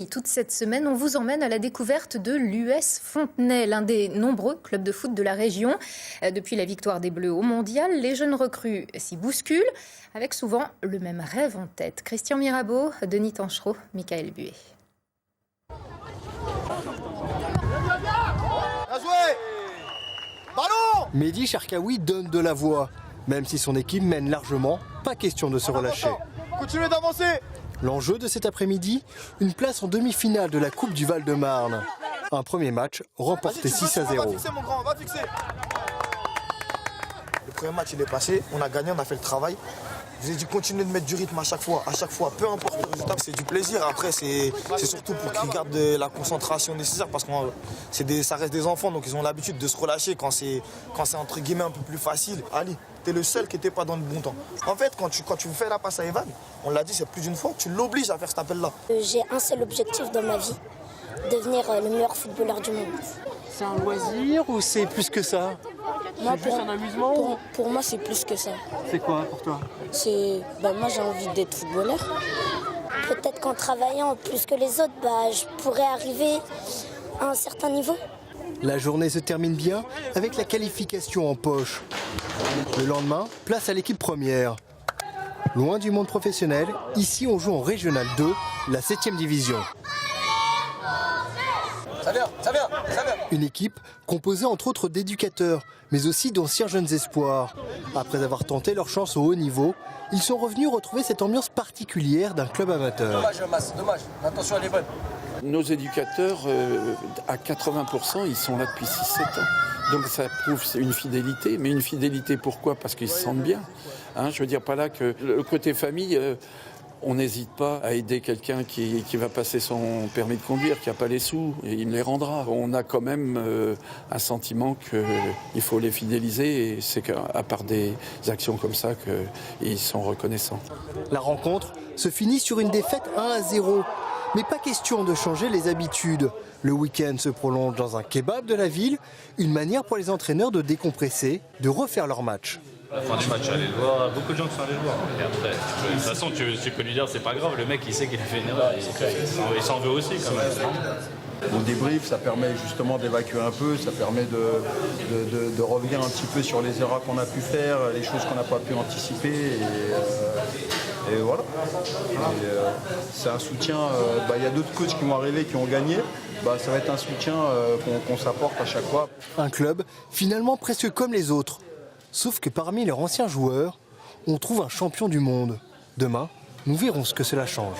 Toute cette semaine, on vous emmène à la découverte de l'US Fontenay, l'un des nombreux clubs de foot de la région. Depuis la victoire des Bleus au Mondial, les jeunes recrues s'y bousculent, avec souvent le même rêve en tête. Christian Mirabeau, Denis Tanchereau, Michael Buet. Mehdi Cherkaoui donne de la voix. Même si son équipe mène largement, pas question de se relâcher. Continuez d'avancer. L'enjeu de cet après-midi, une place en demi-finale de la Coupe du Val-de-Marne. Un premier match remporté 6-0. Le premier match il est passé, on a gagné, on a fait le travail. Je vous ai dit continuez de mettre du rythme à chaque fois, peu importe le résultat, c'est du plaisir. Après c'est surtout pour qu'ils gardent la concentration nécessaire parce que ça reste des enfants donc ils ont l'habitude de se relâcher quand c'est entre guillemets un peu plus facile. Ali, t'es le seul qui n'était pas dans le bon temps. En fait quand tu fais la passe à Evan, on l'a dit c'est plus d'une fois, tu l'obliges à faire cet appel là. J'ai un seul objectif dans ma vie, devenir le meilleur footballeur du monde. C'est un loisir ou c'est plus que ça? C'est juste un amusement? Pour moi, c'est plus que ça. C'est quoi pour toi? Moi, j'ai envie d'être footballeur. Peut-être qu'en travaillant plus que les autres, je pourrais arriver à un certain niveau. La journée se termine bien avec la qualification en poche. Le lendemain, place à l'équipe première. Loin du monde professionnel, ici on joue en Régional 2, la 7e division. Ça vient. Une équipe composée entre autres d'éducateurs, mais aussi d'anciens jeunes espoirs. Après avoir tenté leur chance au haut niveau, ils sont revenus retrouver cette ambiance particulière d'un club amateur. Dommage. Attention, elle est bonne. Nos éducateurs, à 80%, ils sont là depuis 6-7 ans. Donc ça prouve une fidélité. Mais une fidélité pourquoi? Parce qu'ils se sentent bien. Je veux dire pas là que le côté famille... On n'hésite pas à aider quelqu'un qui va passer son permis de conduire, qui n'a pas les sous, et il me les rendra. On a quand même un sentiment qu'il faut les fidéliser, et c'est qu'à part des actions comme ça qu'ils sont reconnaissants. La rencontre se finit sur une défaite 1-0. Mais pas question de changer les habitudes. Le week-end se prolonge dans un kebab de la ville, une manière pour les entraîneurs de décompresser, de refaire leur match. La fin du match, allez le voir, beaucoup de gens qui sont allés le voir. Et après, de toute façon, tu peux lui dire, c'est pas grave, le mec il sait qu'il a fait une erreur, il s'en veut aussi quand même. Au débrief, ça permet justement d'évacuer un peu, ça permet de revenir un petit peu sur les erreurs qu'on a pu faire, les choses qu'on n'a pas pu anticiper. Et voilà. C'est un soutien. Il y a d'autres coachs qui vont arriver, qui ont gagné. Ça va être un soutien qu'on s'apporte à chaque fois. Un club finalement presque comme les autres. Sauf que parmi leurs anciens joueurs, on trouve un champion du monde. Demain, nous verrons ce que cela change.